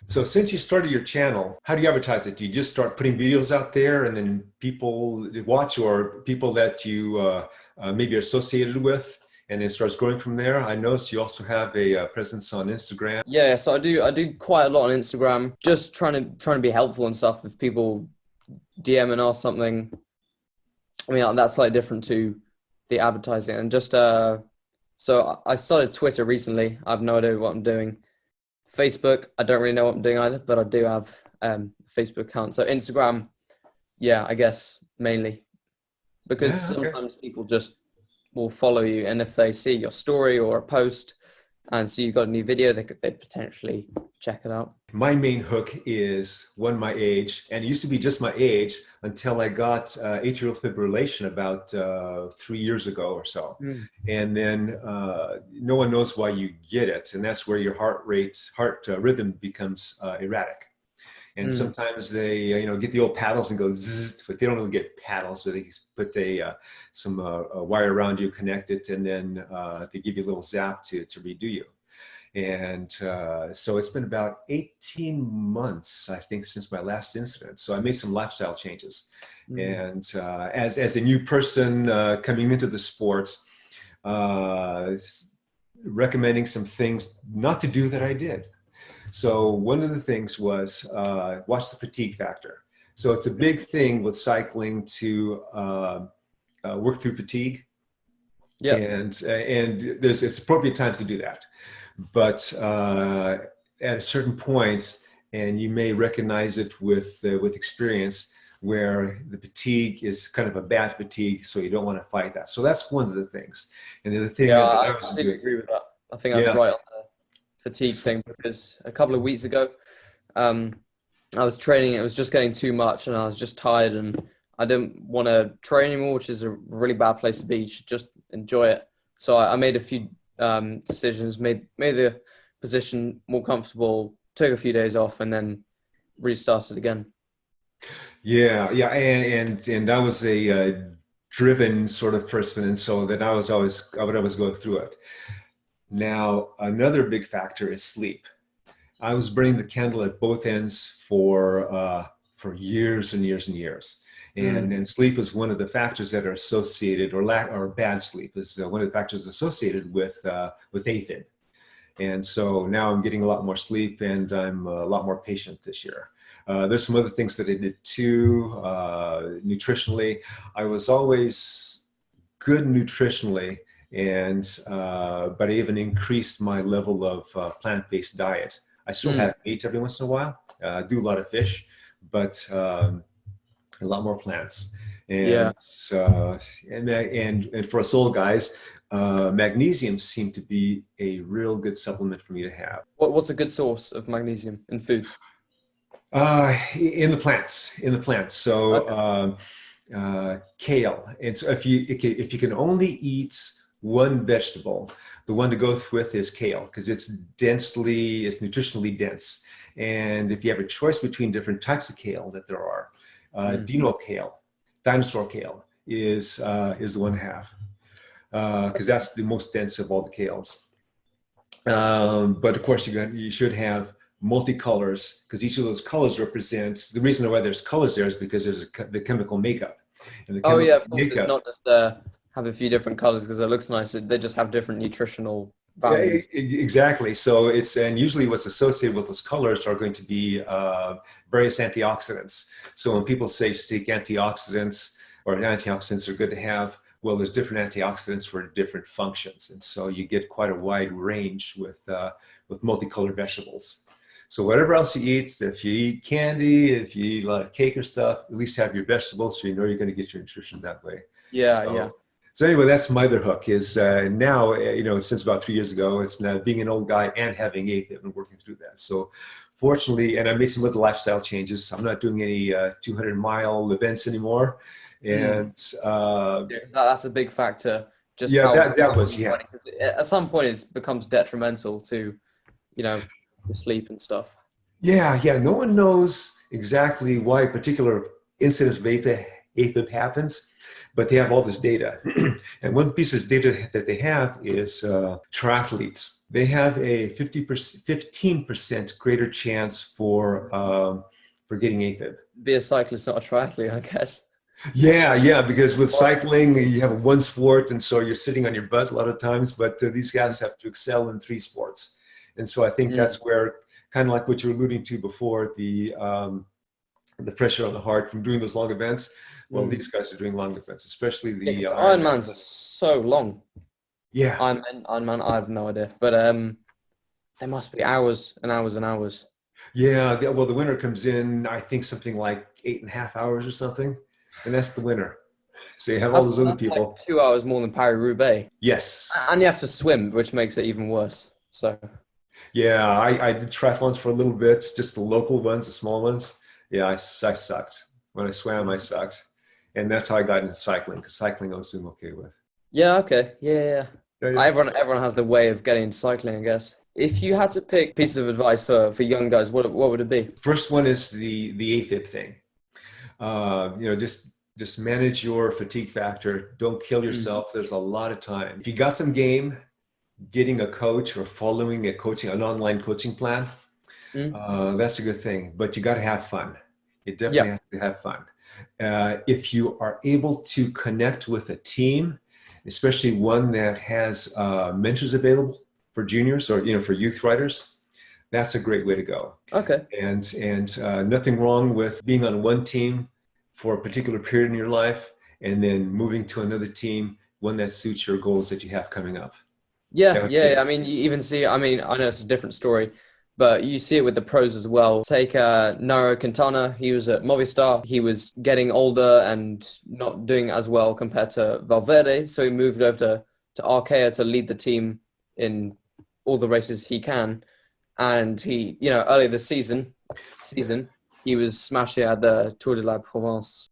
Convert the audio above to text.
So since you started your channel, how do you advertise it? Do you just start putting videos out there and then people watch, or people that you maybe are associated with, and it starts growing from there? I noticed you also have a presence on Instagram. Yeah, so I do quite a lot on Instagram, just trying to be helpful and stuff. If people DM and ask something, I mean that's slightly different to the advertising. And just so I started Twitter recently. I have no idea what I'm doing. Facebook, I don't really know what I'm doing either, but I do have a Facebook account. So Instagram, yeah, I guess mainly because Yeah, okay. sometimes people just will follow you, and if they see your story or a post and see you've got a new video, they potentially check it out. My main hook is one my age, and it used to be just my age until I got atrial fibrillation about 3 years ago or so. Mm. And then no one knows why you get it, and that's where your heart rhythm becomes erratic. And Mm. sometimes they, get the old paddles and go zzz, but they don't really get paddles. So they put some wire around you, connect it, and then they give you a little zap to redo you. And so it's been about 18 months, I think, since my last incident. So I made some lifestyle changes. Mm. And as a new person coming into the sports, uh, recommending some things not to do that I did. So one of the things was watch the fatigue factor. So it's a big thing with cycling to work through fatigue, Yep. and it's appropriate times to do that. But at a certain point, and you may recognize it with experience, where the fatigue is kind of a bad fatigue, so you don't want to fight that. So that's one of the things. And the other thing Yeah, that I I was completely doing, agree with that. I think that's yeah. right on the fatigue thing because a couple of weeks ago, um, I was training. It was just getting too much, and I was just tired, and I didn't want to train anymore, which is a really bad place to be. You should just enjoy it. So I made a few decisions, made the position more comfortable, took a few days off, and then restarted again. Yeah, and I was a driven sort of person, and so that I would always go through it. Now, another big factor is sleep. I was burning the candle at both ends for years and years and years, Mm. and sleep is one of the factors that are associated, or bad sleep is one of the factors associated with AFIB. And so now I'm getting a lot more sleep, and I'm a lot more patient this year. There's some other things that I did too. Nutritionally, I was always good nutritionally, and but I even increased my level of plant-based diet. I still Mm. have meat every once in a while. Do a lot of fish, but a lot more plants. Yeah. And and for us old guys, magnesium seemed to be a real good supplement for me to have. What's a good source of magnesium in foods? In the plants, So Okay. kale. And so if you can only eat one vegetable, the one to go with is kale because it's nutritionally dense. And if you have a choice between different types of kale that there are, Mm. Dino kale, dinosaur kale is the one to have because that's the most dense of all the kales. But of course, you should have multicolors because each of those colors represents the reason why there's colors there is because there's the chemical makeup, and the Oh yeah, chemical of course. It's makeup. not just have a few different colors because it looks nice. They just have different nutritional Yeah, values. exactly. So and usually what's associated with those colors are going to be various antioxidants. So when people say take antioxidants or antioxidants are good to have, well, there's different antioxidants for different functions, and so you get quite a wide range with multicolored vegetables. So whatever else you eat, if you eat candy, if you eat a lot of cake or stuff, at least have your vegetables so you know you're going to get your nutrition that way. Yeah, yeah, So anyway, that's my other hook is now, since about 3 years ago, it's now being an old guy and having AFib and working through that. So fortunately, and I made some other lifestyle changes. I'm not doing any 200-mile events anymore. mm. And Yeah, 'cause that's a big factor. Just yeah, how that was, you yeah. find it. 'Cause at some point it becomes detrimental to you know the sleep and stuff. Yeah. No one knows exactly why a particular incident of AFIB happens, but they have all this data. And one piece of data that they have is triathletes. They have a 15% greater chance for getting AFib. Be a cyclist, not a triathlete, I guess. Yeah, because with cycling, you have one sport, and so you're sitting on your butt a lot of times, but these guys have to excel in 3 sports. And so I think that's where, kind of like what you were alluding to before, the pressure on the heart from doing those long events. Well, these guys are doing long events, especially the Ironmans are so long. Yeah. Ironman, I have no idea, but there must be hours and hours and hours. Yeah, well, the winner comes in, I think something like 8.5 hours or something, and that's the winner. So you have all those other people. Like 2 hours more than Paris-Roubaix. Yes. And you have to swim, which makes it even worse. So. Yeah, I did triathlons for a little bit, just the local ones, the small ones. Yeah, I sucked. When I swam, I sucked. And that's how I got into cycling, because cycling I was doing okay with. Yeah, okay. Yeah. Everyone has their way of getting into cycling, I guess. If you had to pick pieces of advice for young guys, what would it be? First one is the AFib thing. Just manage your fatigue factor. Don't kill yourself. There's a lot of time. If you got some game, getting a coach or following an online coaching plan, that's a good thing. But you got to have fun. You definitely have to have fun. If you are able to connect with a team, especially one that has mentors available for juniors or for youth riders, that's a great way to go. Okay. And nothing wrong with being on one team for a particular period in your life and then moving to another team, one that suits your goals that you have coming up. Yeah. I mean, you even see, I know it's a different story, but you see it with the pros as well. Take Nairo Quintana. He was at Movistar. He was getting older and not doing as well compared to Valverde. So he moved over to Arkea to lead the team in all the races he can. And he, earlier this season, he was smashing at the Tour de la Provence.